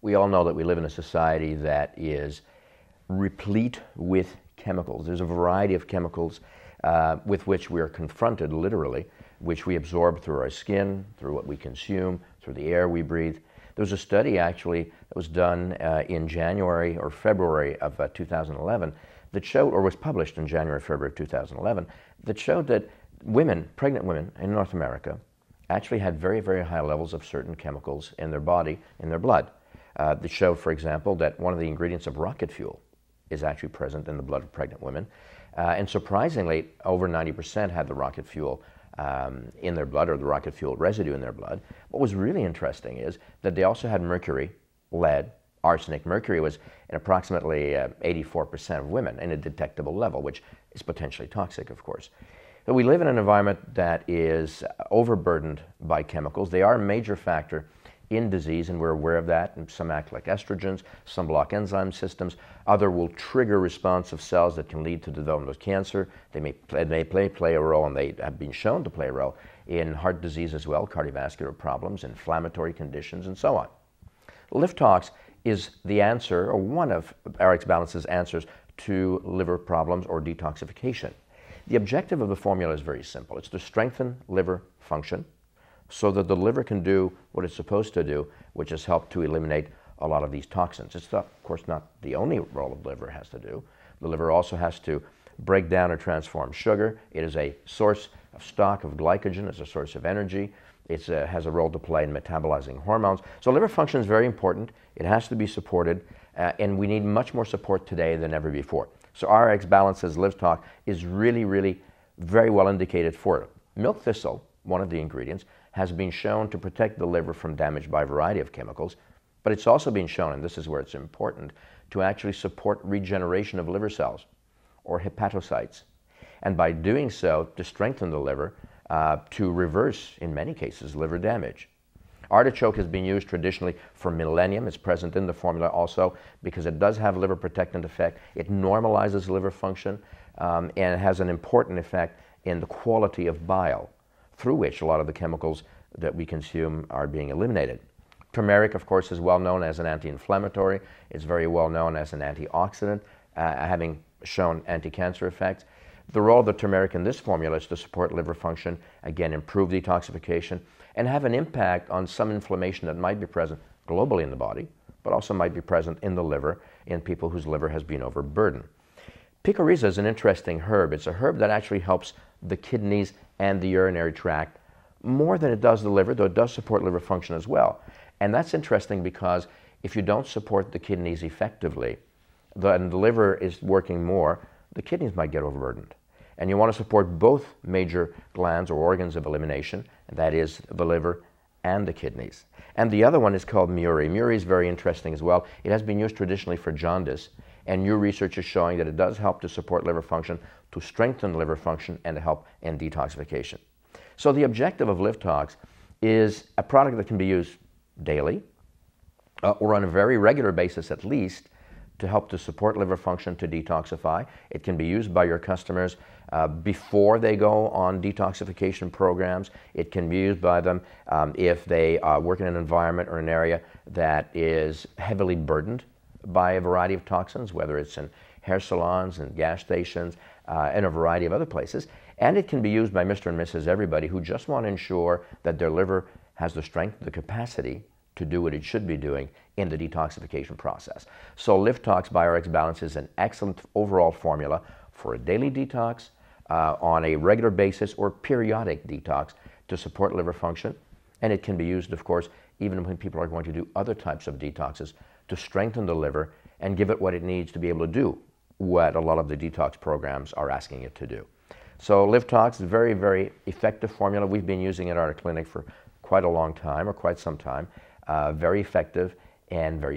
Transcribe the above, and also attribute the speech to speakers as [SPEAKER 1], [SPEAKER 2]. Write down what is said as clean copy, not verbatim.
[SPEAKER 1] We all know that we live in a society that is replete with chemicals. There's a variety of chemicals with which we are confronted, literally, which we absorb through our skin, through what we consume, through the air we breathe. There was a study actually that was done in January or February of 2011 that showed, or was published in January, February of 2011, that showed that women, pregnant women in North America, actually had very, very high levels of certain chemicals in their body, in their blood. That showed, for example, that one of the ingredients of rocket fuel is actually present in the blood of pregnant women. And surprisingly, over 90% had the rocket fuel in their blood, or the rocket fuel residue in their blood. What was really interesting is that they also had mercury, lead, arsenic. Mercury was in approximately 84% of women in a detectable level, which is potentially toxic, of course. So we live in an environment that is overburdened by chemicals. They are a major factor in disease, and we're aware of that. And some act like estrogens, some block enzyme systems, other will trigger response of cells that can lead to the development of cancer. They may play a role, and they have been shown to play a role in heart disease as well, cardiovascular problems, inflammatory conditions, and so on. Liv Tox is the answer, or one of RX Balance's answers to liver problems or detoxification. The objective of the formula is very simple. It's to strengthen liver function so that the liver can do what it's supposed to do, which is help to eliminate a lot of these toxins. It's, of course, not the only role the liver has to do. The liver also has to break down or transform sugar. It is a source of stock of glycogen, it's a source of energy. It has a role to play in metabolizing hormones. So liver function is very important. It has to be supported, and we need much more support today than ever before. So RX Balance's Liv Tox is really, really very well indicated for it. Milk thistle, one of the ingredients, has been shown to protect the liver from damage by a variety of chemicals, but it's also been shown, and this is where it's important, to actually support regeneration of liver cells, or hepatocytes. And by doing so, to strengthen the liver, to reverse, in many cases, liver damage. Artichoke has been used traditionally for millennium. It's present in the formula also because it does have liver protectant effect. It normalizes liver function, and it has an important effect in the quality of bile, through which a lot of the chemicals that we consume are being eliminated. Turmeric, of course, is well known as an anti-inflammatory. It's very well known as an antioxidant, having shown anti-cancer effects. The role of the turmeric in this formula is to support liver function, again, improve detoxification, and have an impact on some inflammation that might be present globally in the body, but also might be present in the liver in people whose liver has been overburdened. Picoriza is an interesting herb. It's a herb that actually helps the kidneys and the urinary tract more than it does the liver, though it does support liver function as well. And that's interesting because if you don't support the kidneys effectively, then the liver is working more, the kidneys might get overburdened. And you want to support both major glands or organs of elimination, and that is the liver and the kidneys. And the other one is called muri. Muri is very interesting as well. It has been used traditionally for jaundice, and new research is showing that it does help to support liver function, to strengthen liver function, and to help in detoxification. So the objective of Liv Tox is a product that can be used daily, or on a very regular basis at least, to help to support liver function, to detoxify. It can be used by your customers before they go on detoxification programs. It can be used by them if they work in an environment or an area that is heavily burdened by a variety of toxins, whether it's in hair salons and gas stations and a variety of other places. And it can be used by Mr. and Mrs. Everybody who just want to ensure that their liver has the strength, the capacity to do what it should be doing in the detoxification process. So Liv Tox by RX Balance is an excellent overall formula for a daily detox, on a regular basis or periodic detox to support liver function. And it can be used, of course, even when people are going to do other types of detoxes to strengthen the liver and give it what it needs to be able to do what a lot of the detox programs are asking it to do. So Liv Tox is a very, very effective formula. We've been using it at our clinic for quite a long time, or quite some time. Very effective and very